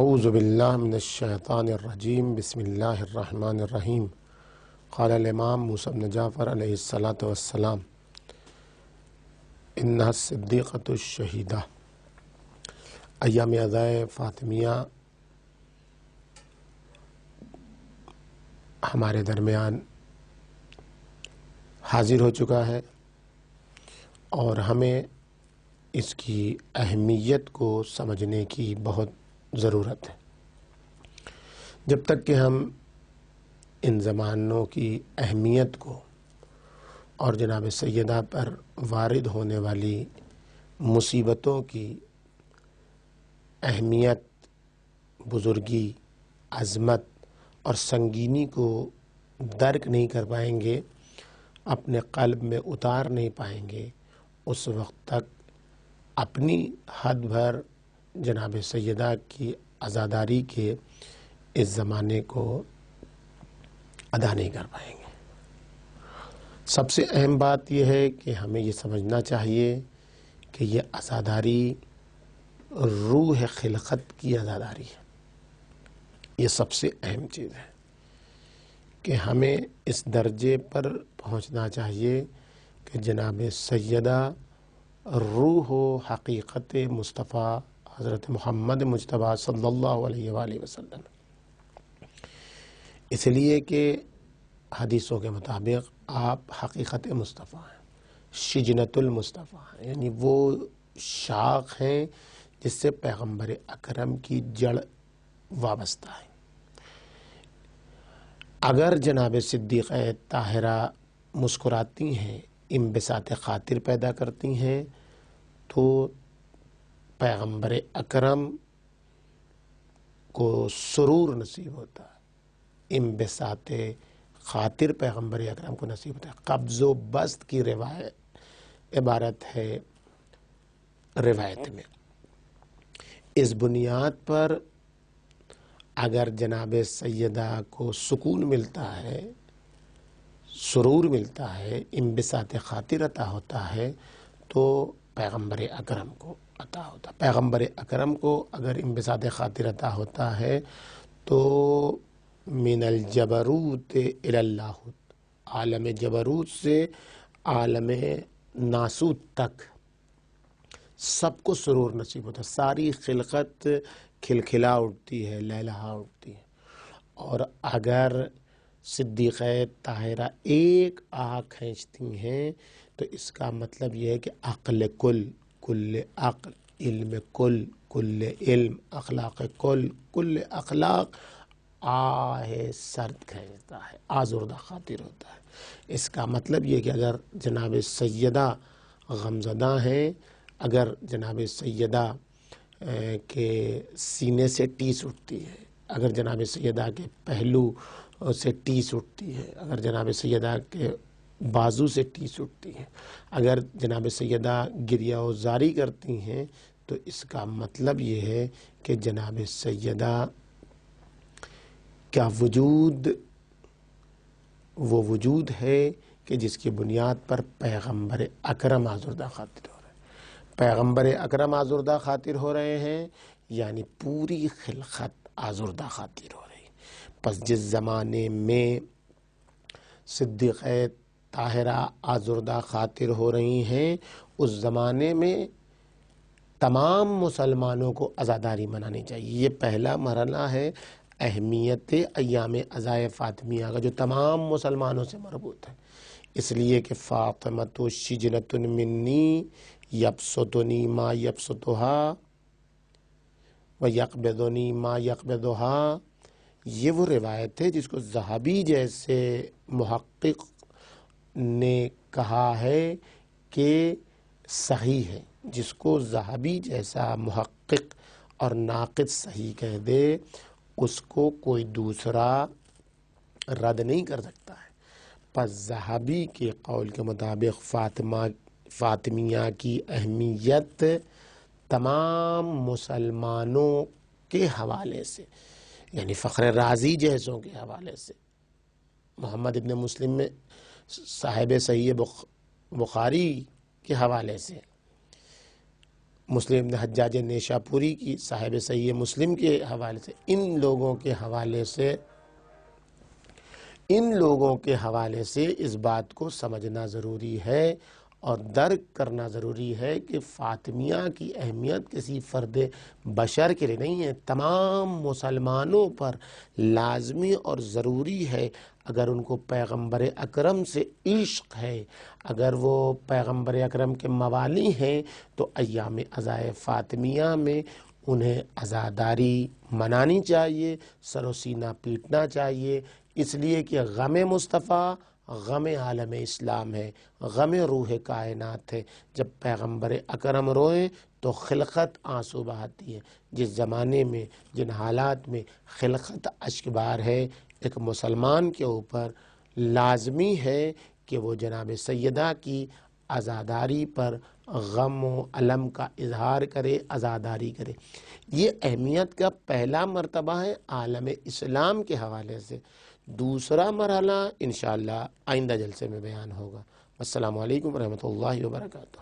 اعوذ باللہ من الشیطان الرجیم بسم اللہ الرحمن الرحیم قال الامام موسیٰ بن جعفر علیہ السلام انہا الصدیقۃ الشہیدہ۔ ایام عزائے فاطمیہ ہمارے درمیان حاضر ہو چکا ہے اور ہمیں اس کی اہمیت کو سمجھنے کی بہت ضرورت ہے۔ جب تک کہ ہم ان زمانوں کی اہمیت کو اور جناب سیدہ پر وارد ہونے والی مصیبتوں کی اہمیت، بزرگی، عظمت اور سنگینی کو درک نہیں کر پائیں گے، اپنے قلب میں اتار نہیں پائیں گے، اس وقت تک اپنی حد بھر جناب سیدہ کی عزاداری کے اس زمانے کو ادا نہیں کر پائیں گے۔ سب سے اہم بات یہ ہے کہ ہمیں یہ سمجھنا چاہیے کہ یہ عزاداری روح خلقت کی عزاداری ہے۔ یہ سب سے اہم چیز ہے کہ ہمیں اس درجے پر پہنچنا چاہیے کہ جناب سیدہ روح و حقیقت مصطفیٰ حضرت محمد مجتبیٰ صلی اللہ علیہ وآلہ وسلم، اس لیے کہ حدیثوں کے مطابق آپ حقیقت مصطفیٰ ہیں، شجنت المصطفیٰ ہیں، یعنی وہ شاخ ہیں جس سے پیغمبر اکرم کی جڑ وابستہ ہے۔ اگر جناب صدیقہ طاہرہ مسکراتی ہیں، انبساط خاطر پیدا کرتی ہیں، تو پیغمبر اکرم کو سرور نصیب ہوتا ہے، انبساط خاطر پیغمبر اکرم کو نصیب ہوتا ہے۔ قبض و بسط کی عبارت ہے روایت میں۔ اس بنیاد پر اگر جناب سیدہ کو سکون ملتا ہے، سرور ملتا ہے، انبساط خاطر عطا ہوتا ہے، تو پیغمبر اکرم کو عطا ہوتا ہے۔ پیغمبر اکرم کو اگر انبساط خاطر عطا ہوتا ہے تو من الجبروت الی اللاہوت، عالم جبروت سے عالم ناسوت تک سب کو سرور نصیب ہوتا ہے۔ ساری خلقت کھلکھلا اٹھتی ہے، لہلہا اٹھتی ہے۔ اور اگر صدیقہ طاہرہ ایک آنکھ کھینچتی ہیں تو اس کا مطلب یہ ہے کہ عقل کل عقل، علم کل علم، اخلاق کل اخلاق آہ سرد کھینچتا ہے، آزردہ خاطر ہوتا ہے۔ اس کا مطلب یہ کہ اگر جناب سیدہ غمزدہ ہیں، اگر جناب سیدہ کے سینے سے ٹیس اٹھتی ہے، اگر جناب سیدہ کے پہلو سے ٹیس اٹھتی ہے، اگر جناب سیدہ کے بازو سے ٹیس اٹھتی ہے، اگر جناب سیدہ گریہ و زاری کرتی ہیں، تو اس کا مطلب یہ ہے کہ جناب سیدہ کا وجود وہ وجود ہے کہ جس کی بنیاد پر پیغمبر اکرم آزردہ خاطر ہو رہے ہیں۔ پیغمبر اکرم آزردہ خاطر ہو رہے ہیں یعنی پوری خلقت آزردہ خاطر ہو رہی ہے۔ پس جس زمانے میں صدیقہ طاہرہ آزردہ خاطر ہو رہی ہیں، اس زمانے میں تمام مسلمانوں کو عزاداری منانی چاہیے۔ یہ پہلا مرحلہ ہے اہمیت ایام عزائے فاطمیہ کا، جو تمام مسلمانوں سے مربوط ہے، اس لیے کہ فاطمۃ شجنۃ منی یبسطنی ما یبسطھا ویقبضنی ما یقبضھا۔ یہ وہ روایت ہے جس کو ذہبی جیسے محقق نے کہا ہے کہ صحیح ہے، جس کو ذہبی جیسا محقق اور ناقد صحیح کہہ دے، اس کو کوئی دوسرا رد نہیں کر سکتا ہے۔ پس ذہبی کے قول کے مطابق فاطمیہ کی اہمیت تمام مسلمانوں کے حوالے سے، یعنی فخر رازی جیسوں کے حوالے سے، محمد ابن مسلم میں صاحب صحیح بخاری کے حوالے سے، مسلم ابن حجاج نیشاپوری کی، صاحب صحیح مسلم کے حوالے سے، ان لوگوں کے حوالے سے اس بات کو سمجھنا ضروری ہے اور درک کرنا ضروری ہے کہ فاطمیہ کی اہمیت کسی فرد بشر کے لیے نہیں ہے، تمام مسلمانوں پر لازمی اور ضروری ہے۔ اگر ان کو پیغمبر اکرم سے عشق ہے، اگر وہ پیغمبر اکرم کے موالی ہیں، تو ایام عزائے فاطمیہ میں انہیں عزاداری منانی چاہیے، سر و سینہ پیٹنا چاہیے، اس لیے کہ غم مصطفیٰ غم عالم اسلام ہے، غم روح کائنات ہے۔ جب پیغمبر اکرم روئیں تو خلقت آنسو بہاتی ہے۔ جس زمانے میں، جن حالات میں خلقت اشکبار ہے، ایک مسلمان کے اوپر لازمی ہے کہ وہ جناب سیدہ کی عزاداری پر غم و علم کا اظہار کرے، عزاداری کرے۔ یہ اہمیت کا پہلا مرتبہ ہے عالم اسلام کے حوالے سے۔ دوسرا مرحلہ انشاءاللہ آئندہ جلسے میں بیان ہوگا۔ السلام علیکم ورحمۃ اللہ وبرکاتہ۔